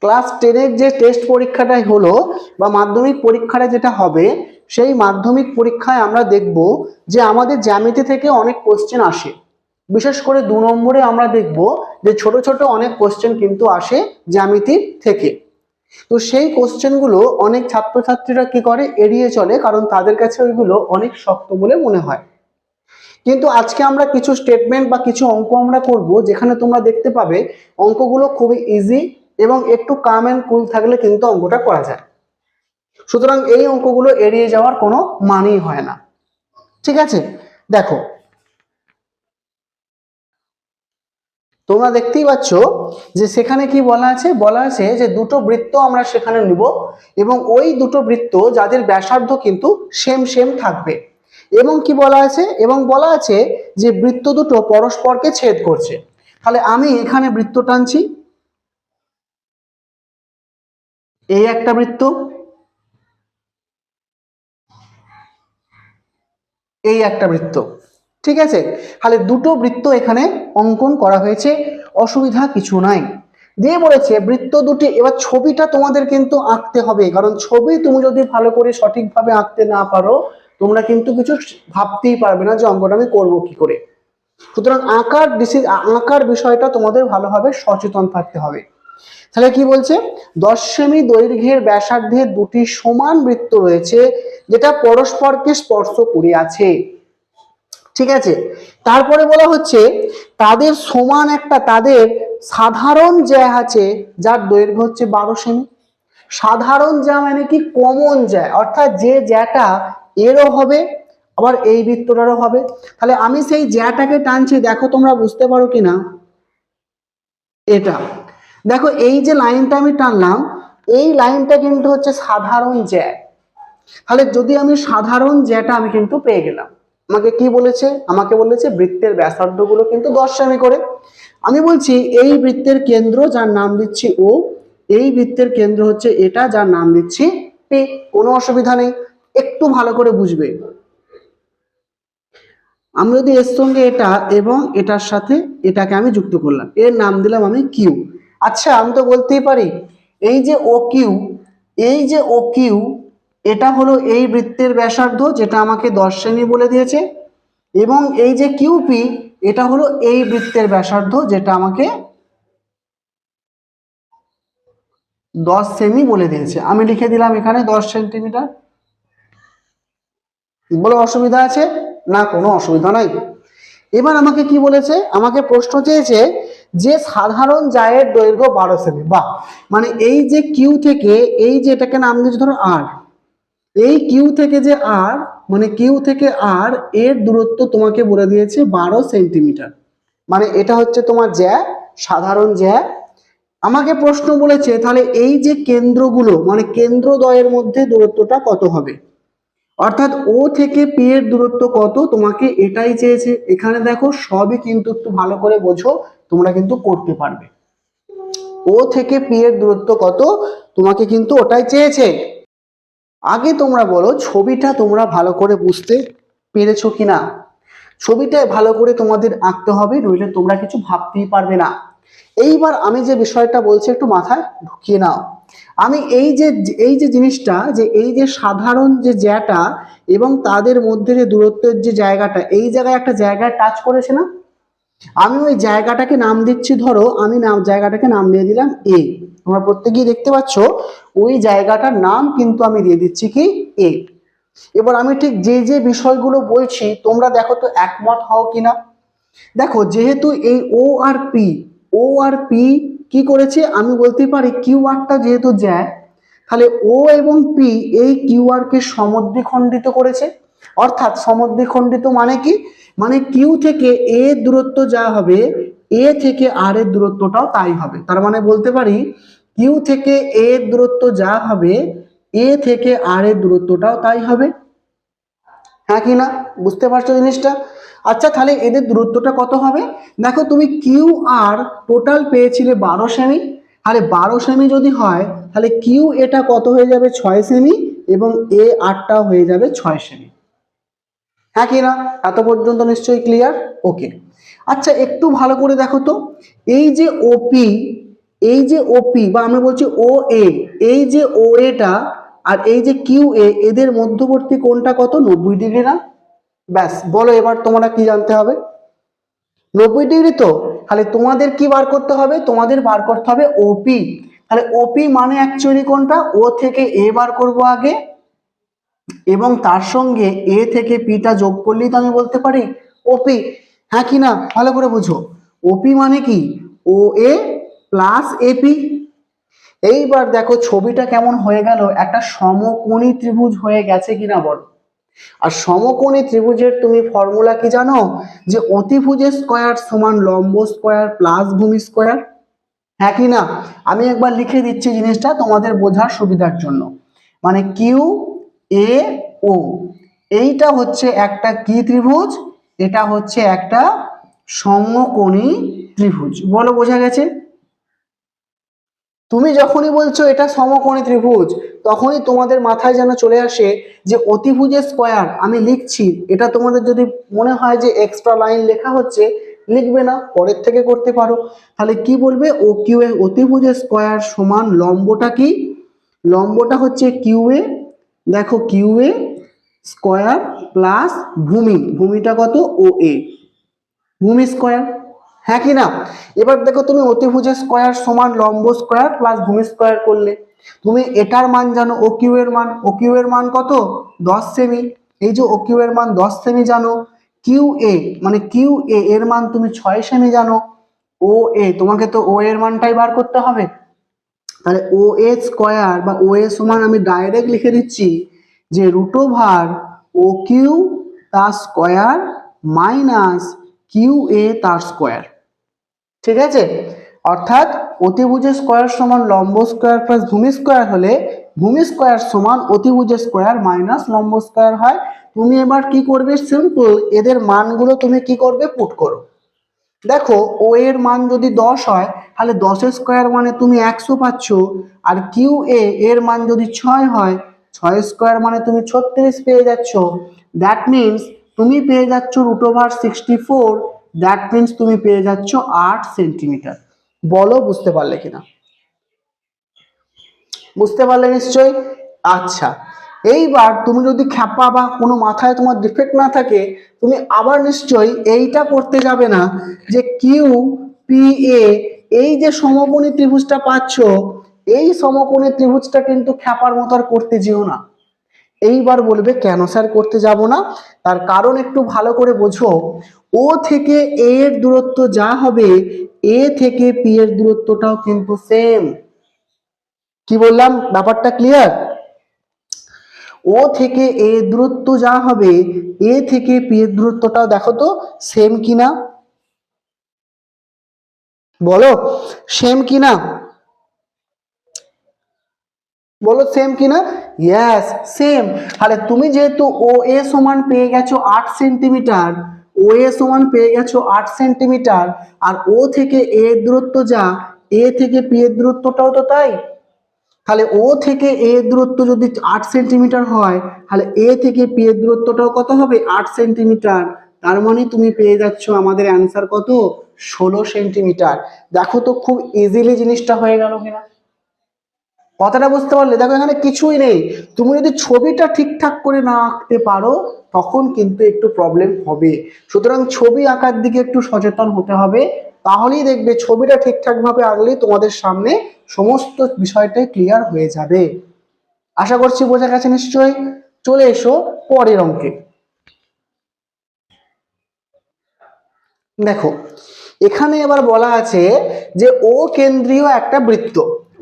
Class 10-এর যে test পরীক্ষাটাই হলো বা মাধ্যমিক পরীক্ষাটা যেটা হবে, সেই মাধ্যমিক পরীক্ষায় আমরা দেখব যে আমাদের জ্যামিতি থেকে অনেক কোশ্চেন আসে। বিশেষ করে 2 নম্বরে আমরা দেখব যে ছোট ছোট অনেক কোশ্চেন কিন্তু আসে জ্যামিতির থেকে। তো সেই কোশ্চেনগুলো অনেক ছাত্রছাত্রীরা কি করে, এড়িয়ে চলে, কারণ তাদের কাছে ওইগুলো অনেক শক্ত বলে মনে হয়। কিন্তু আজকে আমরা কিছু স্টেটমেন্ট বা কিছু অঙ্ক আমরা করব, যেখানে তোমরা দেখতে পাবে অঙ্কগুলো খুবই ইজি এবং একটু কাম এন্ড কুল থাকলে কিন্তু অঙ্কটা করা যায়। সুতরাং এই অঙ্কগুলো এড়িয়ে যাওয়ার কোনো মানেই হয় না। ঠিক আছে, দেখো তোমরা দেখতেই পাচ্ছ যে সেখানে কি বলা আছে যে দুটো বৃত্ত আমরা সেখানে নিব এবং ওই দুটো বৃত্ত যাদের ব্যাসার্ধ কিন্তু সেম সেম থাকবে, এবং কি বলা আছে যে বৃত্ত দুটো পরস্পরকে ছেদ করছে। তাহলে আমি এখানে বৃত্ত টানছি, এই একটা বৃত্ত, এই একটা বৃত্ত। ঠিক আছে, তাহলে দুটো বৃত্ত এখানে অঙ্কন করা হয়েছে, অসুবিধা কিছু নাই। দিয়ে বলেছে বৃত্ত দুটি, এবার ছবিটা তোমাদের কিন্তু আঁকতে হবে, কারণ ছবি তুমি যদি ভালো করে সঠিকভাবে আঁকতে না পারো তোমরা কিন্তু কিছু ভাবতেই পারবে না যে অঙ্কটা আমি করবো কি করে। সুতরাং আঁকার বিষয়টা তোমাদের ভালোভাবে সচেতন থাকতে হবে। তাহলে কি বলছে, 10 সেমি দৈর্ঘ্যের ব্যাসার্ধের দুটি সমান বৃত্ত রয়েছে যেটা পরস্পরকে স্পর্শ করে আছে। ঠিক আছে, তারপরে বলা হচ্ছে তাদের সমান তাদের সাধারণ জ্যা আছে যার দৈর্ঘ্য হচ্ছে 12 সেমি। সাধারণ জ্যা মানে কি, কমন জ্যা, অর্থাৎ যে জ্যাটা এরও হবে আবার এই বৃত্তটারও হবে। তাহলে আমি সেই জ্যাটাকে টানছি, দেখো তোমরা বুঝতে পারো কিনা, এটা দেখো এই যে লাইনটা আমি টানলাম, এই লাইনটা কিন্তু হচ্ছে সাধারণ জ্যা। তাহলে যদি আমি সাধারণ জ্যাটা আমি কিন্তু পেয়ে গেলাম। আমাকে বলেছে বৃত্তের ব্যাসার্ধ গুলো কিন্তু 10 সেমি করে। আমি বলছি এই বৃত্তের কেন্দ্র যার নাম দিচ্ছি ও, এই বৃত্তের কেন্দ্র হচ্ছে এটা যার নাম দিচ্ছি পি। কোনো অসুবিধা নেই, একটু ভালো করে বুঝবে। আমি যদি এর সঙ্গে এটা এবং এটার সাথে এটাকে আমি যুক্ত করলাম, এর নাম দিলাম আমি কিউ। আচ্ছা, আমি তো বলতেই পারি এই যে ও কিউ, এটা হলো এই বৃত্তের ব্যাসার্ধ যেটা আমাকে 10 সেমি বলে দিয়েছে, এবং এই যে কিউপি এটা হলো এই বৃত্তের ব্যাসার্ধ যেটা আমাকে 10 সেমি বলে দিয়েছে। আমি লিখে দিলাম এখানে 10 সেন্টিমিটার। বলো অসুবিধা আছে না? কোনো অসুবিধা নাই। এবার আমাকে কি বলেছে, আমাকে প্রশ্ন চেয়েছে যে সাধারণ জায়ের দৈর্ঘ্য 12 সেমি। বাহ, মানে এই যে কিউ থেকে, এই যে এটাকে নাম দিয়েছে ধরো আর, এই কিউ থেকে যে আর, মানে কিউ থেকে আর এর দূরত্ব তোমাকে বলে দিয়েছে 12 সেন্টিমিটার। মানে এটা হচ্ছে তোমার জ্যা, সাধারণ জ্যা। আমাকে প্রশ্ন বলেছে তাহলে এই যে কেন্দ্রগুলো, মানে কেন্দ্রদ্বয়ের মধ্যে দূরত্বটা কত হবে, অর্থাৎ ও থেকে পি এর দূরত্ব কত, তোমাকে এটাই চেয়েছে। এখানে দেখো সবই কিন্তু একটু ভালো করে বোঝো, তোমরা কিন্তু করতে পারবে। ও থেকে পি এর দূরত্ব কত তোমাকে কিন্তু ওটাই চেয়েছে। আগে তোমরা বলো ছবিটা তোমরা ভালো করে বুঝতে পেরেছো কিনা। ছবিটা ভালো করে তোমাদের আঁকতে হবে, নইলে তোমরা কিছু ভাবতেই পারবে না। এইবার আমি যে বিষয়টা বলছি একটু মাথায় ঢুকিয়ে নাও। আমি এই যে জিনিসটা, যে এই যে সাধারণ যে জ্যাটা এবং তাদের মধ্যে যে দূরত্বের যে জায়গাটা, এই জায়গায় একটা জায়গায় টাচ করেছে না, আমি ওই জায়গাটাকে নাম দিচ্ছি, ধরো আমি জায়গাটাকে নাম দিয়ে দিলাম এ। তোমরা প্রত্যেকেই দেখতে পাচ্ছ ওই জায়গাটার নাম কিন্তু আমি দিয়ে দিচ্ছি কি এ। এবার আমি ঠিক যে যে বিষয়গুলো বলছি তোমরা দেখো তো একমত হও কিনা। দেখো যেহেতু এই ও আর পি কি করেছে, আমি বলতে পারি কিউ আরটা যেহেতু যায়, তাহলে ও এবং পি এই কিউ আর কে সমদ্বিখণ্ডিত করেছে। অর্থাৎ সমদ্বিখণ্ডিত মানে কি, মানে কিউ থেকে এ দূরত্ব যা হবে, এ থেকে আর এর দূরত্বটাও তাই হবে। তার মানে বলতে পারি কিউ থেকে এ এর দূরত্ব যা হবে, এ থেকে আর এর দূরত্বটাও তাই হবে। হ্যাঁ কি না, বুঝতে পারছো জিনিসটা? আচ্ছা, তাহলে এদের দূরত্বটা কত হবে? দেখো তুমি কিউ আর টোটাল পেয়েছিলে 12 সেমি, তাহলে 12 সেমি যদি হয় তাহলে কিউ এটা কত হয়ে যাবে 6 সেমি, এবং এ আরটা হয়ে যাবে 6 সেমি। হ্যাঁ কি না, এত পর্যন্ত নিশ্চয়ই ক্লিয়ার? ওকে। আচ্ছা, একটু ভালো করে দেখো তো, এই যে ওপি, এই যে ওপি বা আমি বলছি ও এ, এই যে ও এটা আর এই যে কিউ এ, এদের মধ্যবর্তী কোণটা কত? 90 ডিগ্রি না? ব্যাস, বলো এবার তোমরা কি জানতে হবে? 90 ডিগ্রি তো? তাহলে তোমাদের কি বার করতে হবে? তোমাদের বার করতে হবে ওপি। তাহলে ওপি মানে অ্যাকচুয়ালি কোনটা? ও থেকে এ বার করব আগে, এবং তার সঙ্গে এ থেকে পিটা যোগ করলেই তো আমি বলতে পারি ওপি। হ্যাঁ কি না? ভালো করে বুঝো। ওপি মানে কি? ও এ প্লাস এপি। এইবার দেখো ছবিটা কেমন হয়ে গেল, একটা সমকোণী ত্রিভুজ হয়ে গেছে কিনা বলো। আর সমকোণী ত্রিভুজের তুমি ফর্মুলা কি জানো? যে অতিভুজের স্কয়ার সমান লম্ব স্কয়ার প্লাস ভূমি স্কয়ার। হ্যাঁ কি না? আমি একবার লিখে দিচ্ছি জিনিসটা তোমাদের বোঝার সুবিধার জন্য। মানে কিউ এ ও, এইটা হচ্ছে একটা কি ত্রিভুজ? এটা হচ্ছে একটা সমকোণী ত্রিভুজ। বলো বোঝা গেছে? তুমি যখনই বলছো এটা সমকোণী ত্রিভুজ, তখনই তোমাদের মাথায় যেন চলে আসে যে অতিভুজের স্কয়ার আমি লিখছি। এটা তোমাদের যদি মনে হয় যে এক্সট্রা লাইন লেখা হচ্ছে, লিখবে না, পরের থেকে করতে পারো। তাহলে কি বলবে? ও কিউ এ অতিভুজের স্কয়ার সমান লম্বটা কি? লম্বটা হচ্ছে কিউ এ, দেখো কিউ এ স্কয়ার প্লাস ভূমি, ভূমিটা কত? ও এ, ভূমি স্কয়ার। হ্যাঁ কি না? এবার দেখো তুমি অতিভুজের স্কয়ার সমান লম্ব স্কয়ার প্লাস ভূমি স্কয়ার করলে, তুমি এটার মান জানো, ও কিউ এর মান। ও কিউ এর মান কত? 10 সেমি। এই যে ও কিউ এর মান 10 সেমি জানো। কিউ এ মানে কিউ এ এর মান তুমি 6 সেমি জানো। ও এ, তোমাকে তো ও এর মানটাই বার করতে হবে। তাহলে ও এ স্কয়ার বা ও এ সমান আমি ডাইরেক্ট লিখে দিচ্ছি যে রুট ওভার ও কিউ তার স্কয়ার মাইনাস কিউ এ তার স্কয়ার। ঠিক আছে? অর্থাৎ অতিভুজের স্কয়ার সমান লম্ব স্কয়ার প্লাস ভূমি স্কয়ার হলে ভূমি স্কয়ার সমান অতিভুজের স্কয়ার মাইনাস লম্ব স্কয়ার হয়। তুমি এবার কি করবে? সিম্পল, এদের মানগুলো তুমি কি করবে? পুট করো। দেখো ও এর মান যদি 10 হয়, তাহলে 10 স্কয়ার মানে তুমি 100 পাচ্ছ। আর কিউ এ এর মান যদি 6 হয়, 6 স্কয়ার মানে তুমি 36 পেয়ে যাচ্ছ। দ্যাট মিনস তুমি পেয়ে যাচ্ছ রুট ওভার 64। দ্যাট মিনস তুমি পেয়ে যাচ্ছ 8 সেন্টিমিটার। বলো বুঝতে পারলে কিনা? বুঝতে পারলে নিশ্চয়ই। আচ্ছা, এইবার তুমি যদি খ্যাপা বা কোনো মাথায় তোমার ডিফেক্ট না থাকে, তুমি আবার নিশ্চয়ই এইটা করতে যাবে না যে কিউ পি এ, এই যে সমকোণী ত্রিভুজটা পাচ্ছ, এই সমকোণী ত্রিভুজটা কিন্তু খ্যাপার মতো আর করতে যেও না। এইবার বলবে কেন স্যার করতে যাব না? তার কারণ একটু ভালো করে বোঝো। ও থেকে এ এর দূরত্ব যা হবে, এ থেকে পি এর দূরত্বটাও কিন্তু সেম। কি বললাম? ব্যাপারটা ক্লিয়ার? ও থেকে এ দূরত্ব যা হবে, এ থেকে পি এর দূরত্বটাও দেখো তো সেম কিনা। বলো সেম কিনা? বলো সেম কিনা? Yes same. তাহলে তুমি যেহেতু ও এ সমান পেয়ে গেছো 8 সেন্টিমিটার, ও এ সমান পেয়ে গেছো 8 সেন্টিমিটার, আর ও থেকে এ এর দূরত্ব যা, এ থেকে পি এর দূরত্বটাও তো তাই। তাহলে ও থেকে এ এর দূরত্ব যদি 8 সেন্টিমিটার হয়, তাহলে এ থেকে পি এর দূরত্বটাও কত হবে? 8 সেন্টিমিটার। তার মানে তুমি পেয়ে যাচ্ছ আমাদের অ্যান্সার কত? 16 সেন্টিমিটার। দেখো তো খুব ইজিলি জিনিসটা হয়ে গেল কিনা। কথাটা বুঝতে পারলে? দেখো এখানে কিছুই নেই। তুমি যদি ছবিটা ঠিকঠাক করে না আঁকতে পারো, তখন কিন্তু একটু প্রবলেম হবে। সুতরাং ছবি আঁকার দিকে একটু সচেতন হতে হবে, তাহলেই দেখবে ছবিটা ঠিকঠাক ভাবে আঁকলেই তোমাদের সামনে সমস্ত বিষয়টাই ক্লিয়ার হয়ে যাবে। আশা করছি বোঝা গেছে নিশ্চয়ই। চলে এসো পরের অঙ্কে। দেখো এখানে এবার বলা আছে যে ও কেন্দ্রীয় একটা বৃত্ত।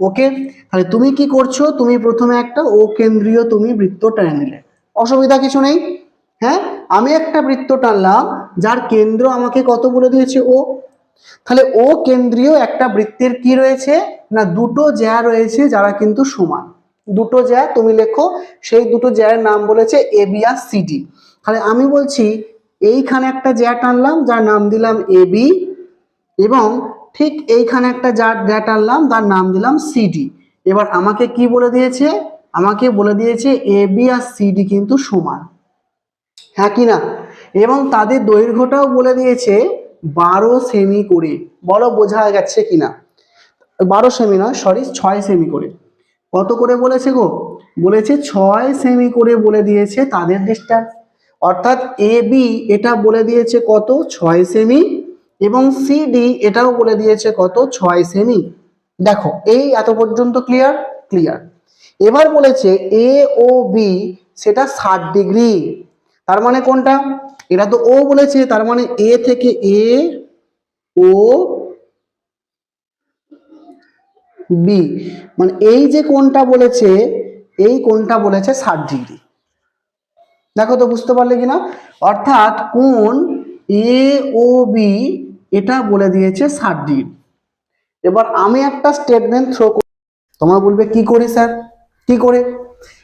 ওকে, তাহলে তুমি কি করছো? তুমি প্রথমে একটা ও কেন্দ্রীয় তুমি বৃত্ত টেনে নিলে, অসুবিধা কিছু নেই। হ্যাঁ, আমি একটা বৃত্ত টানলাম যার কেন্দ্র আমাকে কত বলে দিয়েছে? ও। তাহলে ও কেন্দ্রীয় একটা বৃত্তের কি রয়েছে না, দুটো জ্যা রয়েছে যারা কিন্তু সমান। দুটো জ্যা তুমি লেখো, সেই দুটো জ্যার নাম বলেছে এ বি আর সিডি। তাহলে আমি বলছি এইখানে একটা জ্যা টানলাম যার নাম দিলাম এ বি, এবং ঠিক এইখানে একটা জ্যা টানলাম তার নাম দিলাম সিডি। এবার আমাকে কি বলে দিয়েছে? আমাকে বলে দিয়েছে এ বি আর সিডি কিন্তু সমান। হ্যাঁ কি না? এবং তাদের দৈর্ঘ্যটাও বলে দিয়েছে 12 সেমি করে। বলো বোঝা গেছে কিনা? 12 সেমি নয়, সরি 6 সেমি করে। কত করে বলেছে গো? বলেছে 6 সেমি করে বলে দিয়েছে তাদের ডিস্টেন্স। অর্থাৎ এ বি এটা বলে দিয়েছে কত? 6 সেমি। এবং সিডি এটাও বলে দিয়েছে কত? 6 সেমি। দেখো এই এত পর্যন্ত ক্লিয়ার? ক্লিয়ার। এবার বলেছে এ ও বি সেটা 60 ডিগ্রি। তার মানে কোনটা? এটা তো ও বলেছে, তার মানে এ থেকে এ ও বি, মানে এই যে কোনটা বলেছে, এই কোনটা বলেছে 60 ডিগ্রি। দেখো তো বুঝতে পারলে কিনা? অর্থাৎ কোণ এ ও বি এটা বলে দিয়েছে 60 ডিগ্রি। এবার আমি একটা স্টেটমেন্ট থ্রো করি, তোমরা বলবে কি করে স্যার, কি করে?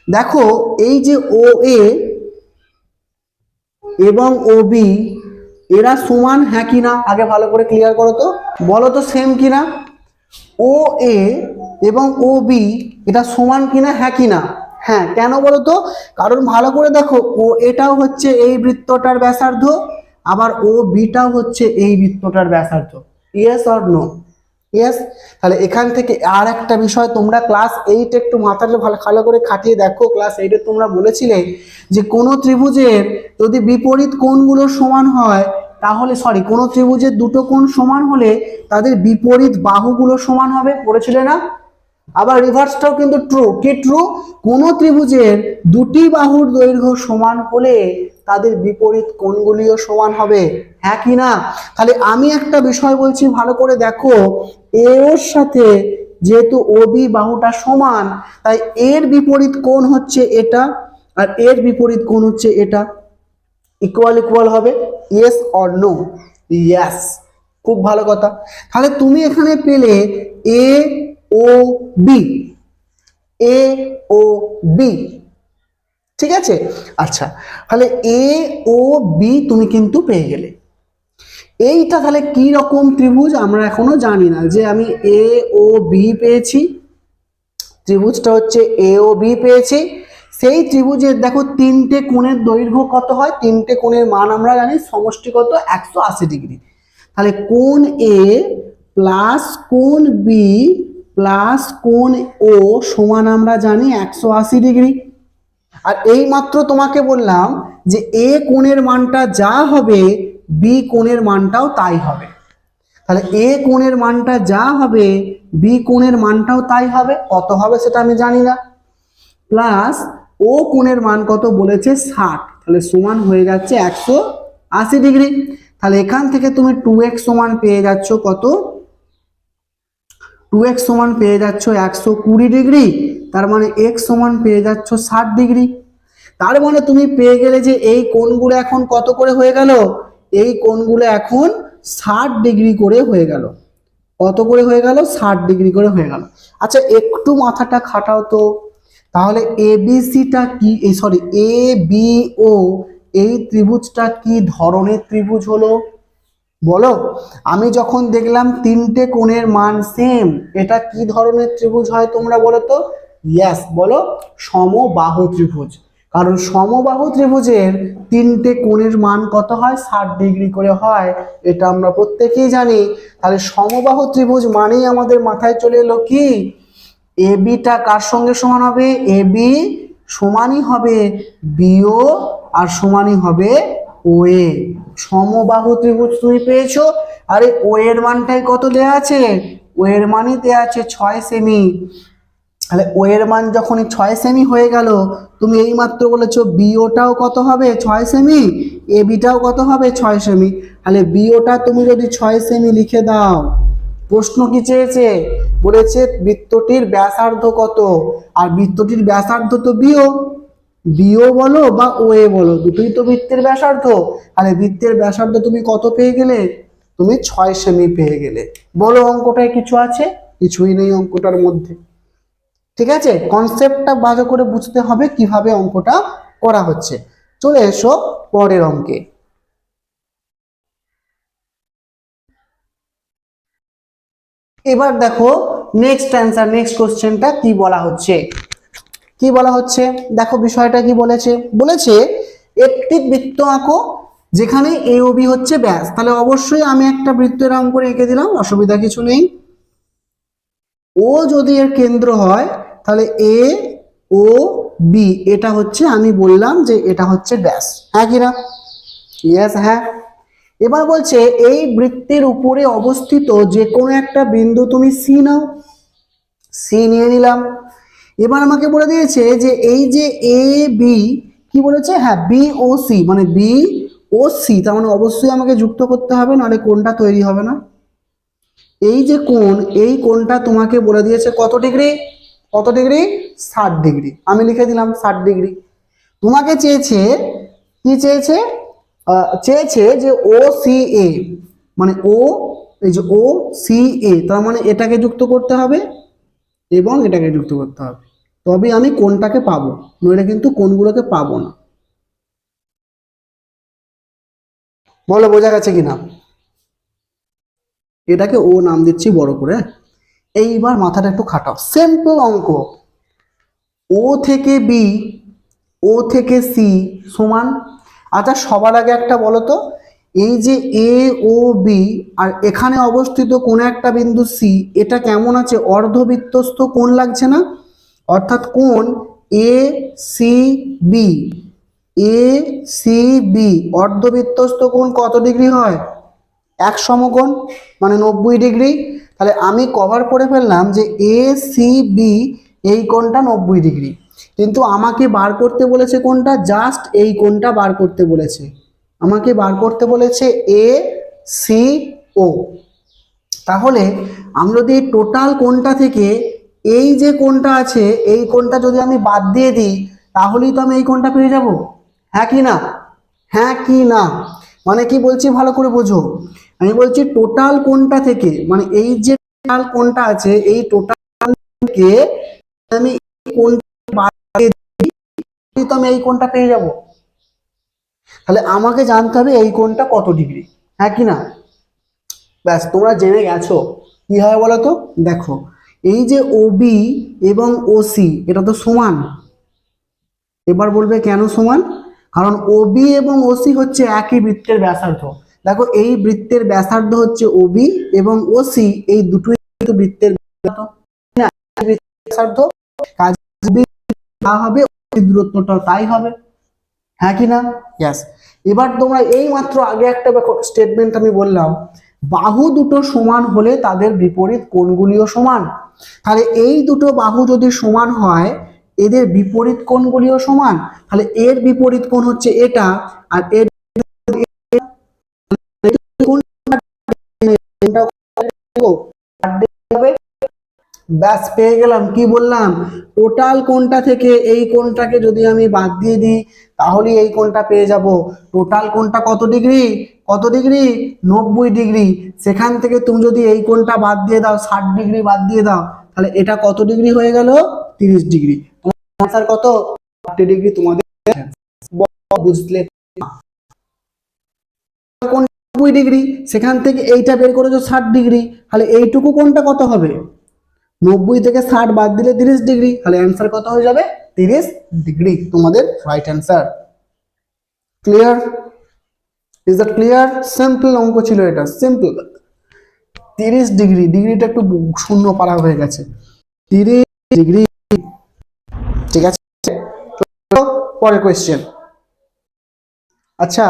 দেখো এই যে ও এ এবং ও বি এরা সমান, হ্যাঁ কিনা? আগে ভালো করে ক্লিয়ার করো তো, বলো তো সেম কিনা? ও এ এবং ও বি এটা সমান কিনা, হ্যাঁ কিনা? হ্যাঁ। কেন বলো তো? কারণ ভালো করে দেখো, ও এটাও হচ্ছে এই বৃত্তটার ব্যাসার্ধ, আবার ও বিটাও হচ্ছে এই বৃত্তটার ব্যাসার্ধ। Yes or no? ইয়েস। তাহলে এখান থেকে আর একটা বিষয়, তোমরা ক্লাস 8 একটু মাথাটা ভালো করে খাটিয়ে দেখো। ক্লাস 8 তোমরা বলেছিলে যে কোনো ত্রিভুজের যদি বিপরীত কোণগুলো সমান হয়, তাহলে সরি, কোনো ত্রিভুজের দুটো কোণ সমান হলে তাদের বিপরীত বাহুগুলো সমান হবে, পড়েছিলে না? আবার রিভার্সটাও কিন্তু ট্রু। কি ট্রু? কোনো ত্রিভুজের দুটি বাহুর দৈর্ঘ্য সমান হলে তাদের বিপরীত কোণগুলিও সমান হবে, হ্যাঁ কি না? তাহলে আমি একটা বিষয় বলছি, ভালো করে দেখো। এ ওর সাথে যেহেতু ও বি বাহুটা সমান, তাই এর বিপরীত কোণ হচ্ছে এটা, আর এর বিপরীত কোণ হচ্ছে এটা। ইকুয়াল ইকুয়াল হবে। Yes or no? ইয়েস। খুব ভালো কথা। তাহলে তুমি এখানে পেলে এ ও বি, এ ও বি, ঠিক আছে? আচ্ছা, তাহলে এ ও বি তুমি কিন্তু পেয়ে গেলে। এইটা তাহলে কি রকম ত্রিভুজ আমরা এখনো জানি না। যে আমি এ ও বি পেয়েছি, ত্রিভুজটা হচ্ছে এ ও বি পেয়েছি। সেই ত্রিভুজের দেখো তিনটে কোণের দৈর্ঘ্য কত হয়? তিনটে কোণের মান আমরা জানি সমষ্টি কত? 180 ডিগ্রি। তাহলে কোণ এ প্লাস কোণ বি প্লাস কোণ ও সমান আমরা জানি 180 ডিগ্রি। আর এই মাত্র তোমাকে বললাম যে এ কোণের মানটা যা হবে বি কোণের মানটাও তাই হবে। তাহলে এ কোণের মানটা যা হবে বি কোণের মানটাও তাই হবে। কত হবে সেটা আমি জানি না। প্লাস ও কোণের মান কত বলেছে? 60। তাহলে সমান হয়ে যাচ্ছে 180 ডিগ্রি। তাহলে এখান থেকে তুমি 2x সমান পেয়ে যাচ্ছ কত? 2x সমান পেয়ে যাচ্ছ 120 ডিগ্রি। তার মানে x সমান পেয়ে যাচ্ছ 60 ডিগ্রি। তার মানে তুমি পেয়ে গেলে যে এই কোণগুলো এখন কত করে হয়ে গেল? এই কোণগুলো এখন 60 ডিগ্রি করে হয়ে গেল। কত করে হয়ে গেল? 60 ডিগ্রি করে হয়ে গেল। আচ্ছা একটু মাথাটা খাটাও তো। তাহলে এবিসিটা কি, সরি এ বি ও এই ত্রিভুজটা কি ধরনের ত্রিভুজ হলো বলো? আমি যখন দেখলাম তিনটে কোণের মান সেম, এটা কি ধরনের ত্রিভুজ হয় তোমরা বলো তো? ইয়েস, বলো সমবাহু ত্রিভুজ। কারণ সমবাহু ত্রিভুজের তিনটে কোণের মান কত হয়? 60 ডিগ্রি করে হয়, এটা আমরা প্রত্যেকেই জানি। তাহলে সমবাহু ত্রিভুজ মানেই আমাদের মাথায় চলে এলো কি? এ বিটা কার সঙ্গে সমান হবে? এ বি সমানই হবে বিও, আর সমানই হবে ও এ। সমবাহু ত্রিভুজ তুমি পেয়েছো। আরে ও এর মানটাই কত দেয়া আছে? ও এর মানই দেয়া আছে 6 সেমি। তাহলে ও এর মান যখনই 6 সেমি হয়ে গেল, তুমি এই মাত্র বলেছো বিওটাও কত হবে? 6 সেমি। এ বিটাও কত হবে? 6 সেমি। তাহলে বিওটা তুমি যদি 6 সেমি লিখে দাও, প্রশ্ন কি চেয়েছে? বলেছে বৃত্তটির ব্যাসার্ধ কত, আর বৃত্তটির ব্যাসার্ধ তো বিও। বিও বলো বা ও এ বলো, দুটোই তো বৃত্তের ব্যাসার্ধ। তাহলে বৃত্তের ব্যাসার্ধ তুমি কত পেয়ে গেলে? তুমি 6 সেমি পেয়ে গেলে। বলো অঙ্কটায় কিছু আছে? কিছুই নেই অঙ্কটার মধ্যে। ঠিক আছে, কনসেপ্টটা ভালো করে বুঝতে হবে কিভাবে অঙ্কটা করা হচ্ছে। চলে এসো পরের অঙ্কে। এবার দেখো নেক্সট অ্যান্সার, নেক্সট কোশ্চেনটা কি বলা হচ্ছে। কি বলা হচ্ছে দেখো, বিষয়টা কি বলেছে? বলেছে একটি বৃত্ত আঁকো যেখানে এ ও বি হচ্ছে ব্যাস। তাহলে অবশ্যই আমি একটা বৃত্তের অঙ্ক করে এঁকে দিলাম, অসুবিধা কিছু নেই। ও যদি এর কেন্দ্র হয় তাহলে এ ও বি এটা হচ্ছে, আমি বললাম যে এটা হচ্ছে ব্যাস, হ্যাঁ কি না? ইয়েস, হ্যাঁ। এবার বলছে এই বৃত্তের উপরে অবস্থিত যে কোনো একটা বিন্দু তুমি সি নাও, সি নিয়ে নিলাম। এবার আমাকে বলে দিয়েছে যে এই যে এ বি, কি বলেছে, হ্যাঁ বি ও সি, মানে বি ও সি, তার মানে অবশ্যই আমাকে যুক্ত করতে হবে, নাহলে কোণটা তৈরি হবে না। এই যে কোণ, এই কোণটা তোমাকে বলে দিয়েছে কত ডিগ্রি, কত ডিগ্রি, 60 ডিগ্রি, আমি লিখে দিলাম 60 ডিগ্রি। তোমাকে চেয়েছে, কি চেয়েছে, চেয়েছে যে ও সি এ, মানে ও, এই যে ও সি এ, তার মানে এটাকে যুক্ত করতে হবে এবং এটাকে যুক্ত করতে হবে, তবে আমি কোনটাকে পাবো, নইলে কিন্তু কোনগুলোকে পাবো না। বলো বোঝা গেছে কিনা? এটাকে ও নাম দিচ্ছি বড় করে। এইবার মাথাটা একটু খাটাও, সিম্পল অঙ্ক। ও থেকে বি, ও থেকে সি সমান, আচ্ছা সবার আগে একটা বলো তো, এই যে এ ও বি আর এখানে অবস্থিত কোন একটা বিন্দু সি, এটা কেমন আছে, অর্ধবৃত্তস্থ কোণ লাগছে না? অর্থাৎ কোণ A C B, A C B অর্ধবৃত্তস্থ কোণ কত ডিগ্রি হয়, এক সমকোণ, মানে 90 ডিগ্রি। তাহলে আমি কভার করে ফেললাম যে এ সি বি এই কোণটা 90 ডিগ্রি, কিন্তু আমাকে বার করতে বলেছে কোনটা, জাস্ট এই কোণটা বার করতে বলেছে, আমাকে বার করতে বলেছে এ সি ও। তাহলে আমি যদি এই টোটাল কোণটা থেকে এই যে কোণটা আছে এই কোণটা যদি আমি বাদ দিয়ে দিই, তাহলেই তো আমি এই কোণটা পেয়ে যাব, হ্যাঁ কি না, হ্যাঁ কি না? মানে কি বলছি ভালো করে বোঝো, আমি বলছি টোটাল কোণটা থেকে, মানে এই যে টোটাল কোণটা আছে এই টোটাল থেকে আমি এই কোণটা বাদ দিয়ে দিই, তো আমি এই কোণটা পেয়ে যাব। তাহলে আমাকে জানতে হবে এই কোণটা কত ডিগ্রি, হ্যাঁ কি না? ব্যাস, তোমরা জেনে গেছো। কি হয় বলো তো, দেখো এই যে ওবি এবং ওসি এটা তো সমান। এবার বলবে কেন সমান, কারণ ওবি এবং ওসি হচ্ছে একই বৃত্তের ব্যাসার্ধ। দেখো এই বৃত্তের ব্যাসার্ধ হচ্ছে ওবি এবং ওসি, এই দুটোই কিন্তু বৃত্তের ব্যাসার্ধ, কাজে যা হবে দূরত্বটাও তাই হবে, হ্যাঁ কি না? ইয়েস। এবার তোমরা এই মাত্র আগে একটা স্টেটমেন্ট আমি বললাম, বাহু দুটো সমান হলে তাদের বিপরীত কোণগুলিও সমান। তাহলে এই দুটো বাহু যদি সমান হয় এদের বিপরীত কোণগুলিও সমান, তাহলে এর বিপরীত কোণ হচ্ছে এটা, আর এর ব্যাস পেয়ে গেলাম। কি বললাম, টোটাল কোণটা থেকে এই কোণটাকে যদি আমি বাদ দিয়ে দিই তাহলে এই কোণটা পেয়ে যাব। টোটাল কোণটা কত ডিগ্রি, কত ডিগ্রি, 90 ডিগ্রি। সেখান থেকে তুমি যদি এই কোণটা বাদ দিয়ে দাও, 60 ডিগ্রি বাদ দিয়ে দাও, তাহলে এটা কত ডিগ্রি হয়ে গেল, 30 ডিগ্রি। আনসার কত, 40 ডিগ্রি। তোমাদের বুঝলে 90 ডিগ্রি, সেখান থেকে এইটা বের করেছো 60 ডিগ্রি, তাহলে এইটুকু কোণটা কত হবে, 90 থেকে 60 বাদ দিলে 30 ডিগ্রি, তাহলে অ্যান্সার কত হয়ে যাবে, 30 ডিগ্রি। তোমাদের right answer. Clear? Is that clear? Simple অঙ্ক ছিল এটা, সিম্পল। 30 ডিগ্রি, ডিগ্রিটা একটু শূন্য পারা হয়ে গেছে, 30 ডিগ্রি। ঠিক আছে, পরের কোয়েশ্চেন। আচ্ছা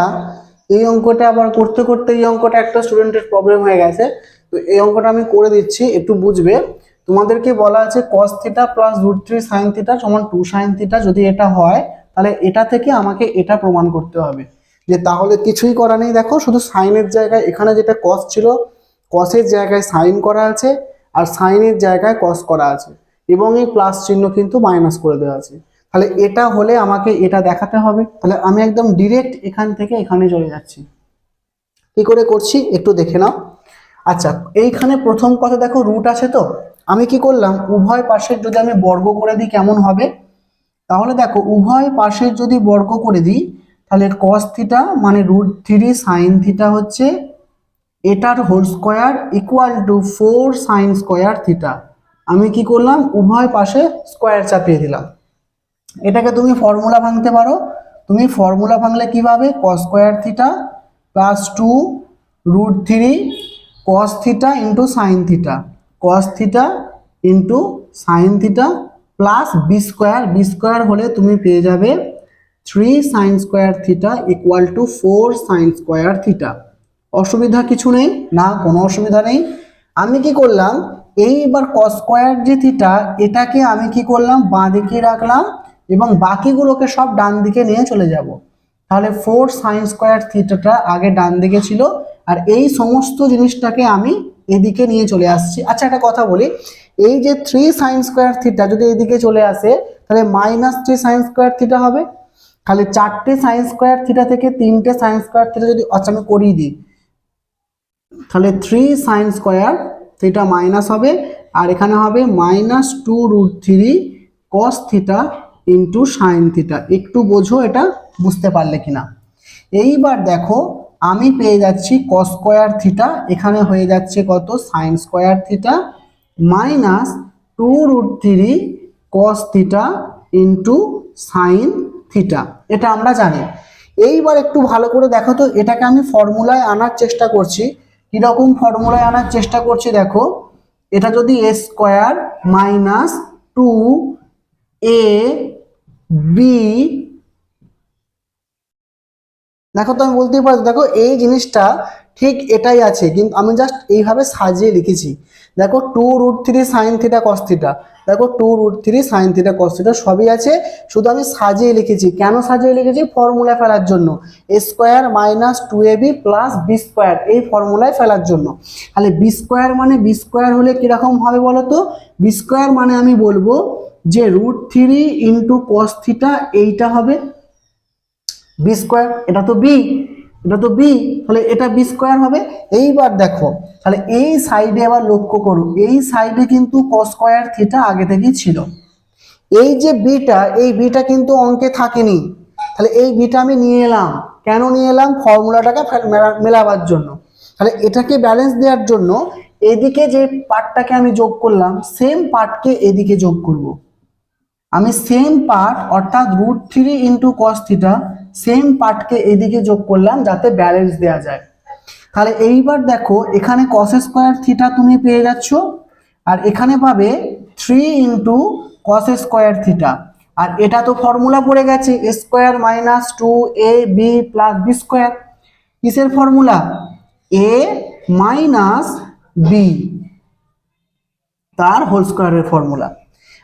এই অঙ্কটা আবার করতে করতে এই অঙ্কটা একটা স্টুডেন্টের প্রবলেম হয়ে গেছে, তো এই অঙ্কটা আমি করে দিচ্ছি, একটু বুঝবে। তোমাদেরকে বলা আছে cos theta plus √3 sin theta সমান 2 sin থিটা, যদি এটা হয় তাহলে এটা থেকে আমাকে এটা প্রমাণ করতে হবে। যে তাহলে কিছুই করা নেই, দেখো শুধু সাইনের জায়গায় এখানে যেটা cos ছিল, cosের জায়গায় সাইন করা আছে, আর সাইনের জায়গায় cos করা আছে, এবং এই প্লাস চিহ্ন কিন্তু মাইনাস করে দেওয়া আছে। তাহলে এটা হলে আমাকে এটা দেখাতে হবে। তাহলে আমি একদম ডিরেক্ট এখান থেকে এখানে চলে যাচ্ছি। কি করে করছি একটু দেখে নাও। আচ্ছা এইখানে প্রথম কথা দেখো রুট আছে, তো আমি কি করলাম, উভয় পাশের যদি আমি বর্গ করে দিই কেমন হবে, তাহলে দেখো উভয় পাশের যদি বর্গ করে দিই তাহলে cos থিটা মানে √3 sin থিটা হচ্ছে এটার whole square equal to 4 sin square theta. আমি কি করলাম, উভয় পাশে স্কোয়ার চাপিয়ে দিলাম। এটাকে তুমি ফর্মুলা ভাঙতে পারো, তুমি ফর্মুলা ভাঙলে কিভাবে, cos square theta plus 2 √3 cos theta into sine theta, cos theta into sine theta plus B square হলে তুমি পেয়ে যাবে 3 sine square theta equal to 4 sine square theta. অসুবিধা কিছু নেই না, কোনো অসুবিধা নেই। আমি কি করলাম, এইবার কস স্কোয়ার যে থিটা এটাকে আমি কি করলাম বাঁ দিকে রাখলাম এবং বাকিগুলোকে সব ডান দিকে নিয়ে চলে যাব। তাহলে 4 সাইন স্কোয়ার থিটাটা আগে ডান দিকে ছিল আর এই সমস্ত জিনিসটাকে আমি এদিকে নিয়ে চলে আসছি। আচ্ছা একটা কথা বলি, এই যে 3 সাইন স্কোয়ার থিটা যদি এইদিকে চলে আসে তাহলে -3 সাইন স্কোয়ার থিটা হবে। তাহলে 4টে সাইন স্কোয়ার থিটা থেকে 3টে সাইন স্কোয়ার থিটা যদি আচ্ছা আমি করিয়ে দিই, তাহলে 3 সাইন স্কোয়ার থিটা মাইনাস হবে আর এখানে হবে -2√3 cos theta into sine theta. একটু বোঝো এটা বুঝতে পারলে কিনা। এইবার দেখো আমি পেয়ে যাচ্ছি কস স্কোয়ার থিটা, এখানে হয়ে যাচ্ছে কত sign square theta -2√3 cos theta into sine theta, এটা আমরা জানি। এইবার একটু ভালো করে দেখো তো, এটাকে আমি ফর্মুলায় আনার চেষ্টা করছি। কিরকম ফর্মুলায় আনার চেষ্টা করছি দেখো, এটা যদি এ স্কোয়ার মাইনাস 2ab, দেখো তো আমি বলতেই পারি, দেখো এই জিনিসটা ঠিক এটাই আছে কিন্তু আমি জাস্ট এইভাবে সাজিয়ে লিখেছি। দেখো 2√3 সাইন থিটা কস থিটা, দেখো 2√3 সাইন থিটা কস থিটা সবই আছে, শুধু আমি সাজিয়ে লিখেছি। কেন সাজিয়ে লিখেছি? ফর্মুলা ফেলার জন্য, a square minus 2ab plus B square এই ফর্মুলায় ফেলার জন্য। তাহলে বি স্কোয়ার মানে বি স্কোয়ার হলে কিরকম হবে বলো তো? বি স্কোয়ার মানে আমি বলবো যে √3 ইন্টু কস থিটা এইটা হবে বি স্কোয়ার, এটা তো বি, এটা তো বি, তাহলে এটা বি স্কোয়ার হবে। এইবার দেখো তাহলে এই সাইডে আবার লক্ষ্য করো, এই সাইডে কিন্তু কস স্কোয়ার থিটা আগে থেকেই ছিল। এই যে বিটা, এই বিটা কিন্তু অঙ্কে থাকেনি, তাহলে এই বিটা আমি নিয়ে এলাম। কেন নিয়ে এলাম? ফর্মুলাটাকে মেলাবার জন্য। তাহলে এটাকে ব্যালেন্স দেওয়ার জন্য এদিকে যে পার্টটাকে আমি যোগ করলাম সেম পার্টকে এদিকে যোগ করব। আমি সেম পার্ট অর্থাৎ √3 ইন্টু কস থিটা সেম পার্টকে এদিকে যোগ করলাম যাতে ব্যালেন্স দেওয়া যায়। তাহলে এইবার দেখো এখানে কস স্কোয়ার থিটা তুমি পেয়ে যাচ্ছ আর এখানে পাবে 3 ইন্টু কস স্কোয়ার থিটা, আর এটা তো ফর্মুলা পড়ে গেছে a square minus 2ab plus B square. কিসের ফর্মুলা? এ মাইনাস বি তার হোল স্কোয়ারের ফর্মুলা।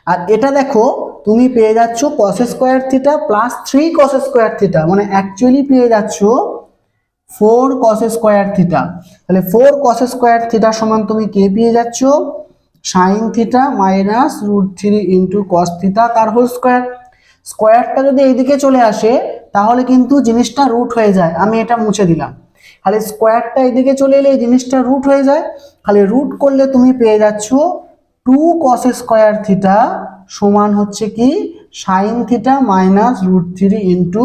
আর এটা দেখো তুমি পেয়ে যাচ্ছ cos square theta plus 3 cos square theta, মানে অ্যাকচুয়ালি পেয়ে যাচ্ছ 4 কস স্কোয়ার থিটা। তাহলে 4 কস স্কোয়ার থিটা সমান তুমি কে পেয়ে যাচ্ছ? Sign theta minus √3 into cos theta তার হোল স্কোয়ার। স্কোয়ারটা যদি এইদিকে চলে আসে তাহলে কিন্তু জিনিসটা রুট হয়ে যায়, আমি এটা মুছে দিলাম। তাহলে স্কোয়ারটা এইদিকে চলে এলে এই জিনিসটা রুট হয়ে যায়, তাহলে রুট করলে তুমি পেয়ে যাচ্ছ 2 কস স্কোয়ার থিটা সমান হচ্ছে কি sine theta minus √3 into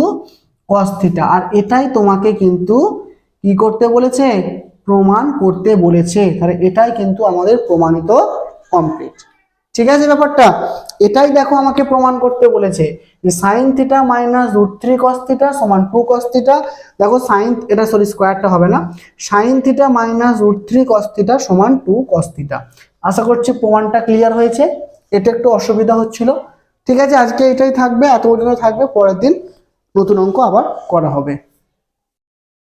cos theta. আর এটাই তোমাকে কিন্তু কি করতে বলেছে? প্রমাণ করতে বলেছে। তাহলে এটাই কিন্তু আমাদের প্রমাণিত কমপ্লিট। ঠিক আছে ব্যাপারটা? এটাই দেখো আমাকে প্রমাণ করতে বলেছে যে sign theta minus √3 cos theta সমান 2 কস থিটা। দেখো সাইন, এটা সরি স্কোয়ারটা হবে না, sign theta minus √3 cos theta সমান 2 কস থিটা। আশা করছি প্রমাণটা ক্লিয়ার হয়েছে। এটা একটু অসুবিধা হচ্ছিল। ঠিক আছে, আজকে এটাই থাকবে, এত পর্যন্ত থাকবে। পরের দিন নতুন অঙ্ক আবার করা হবে।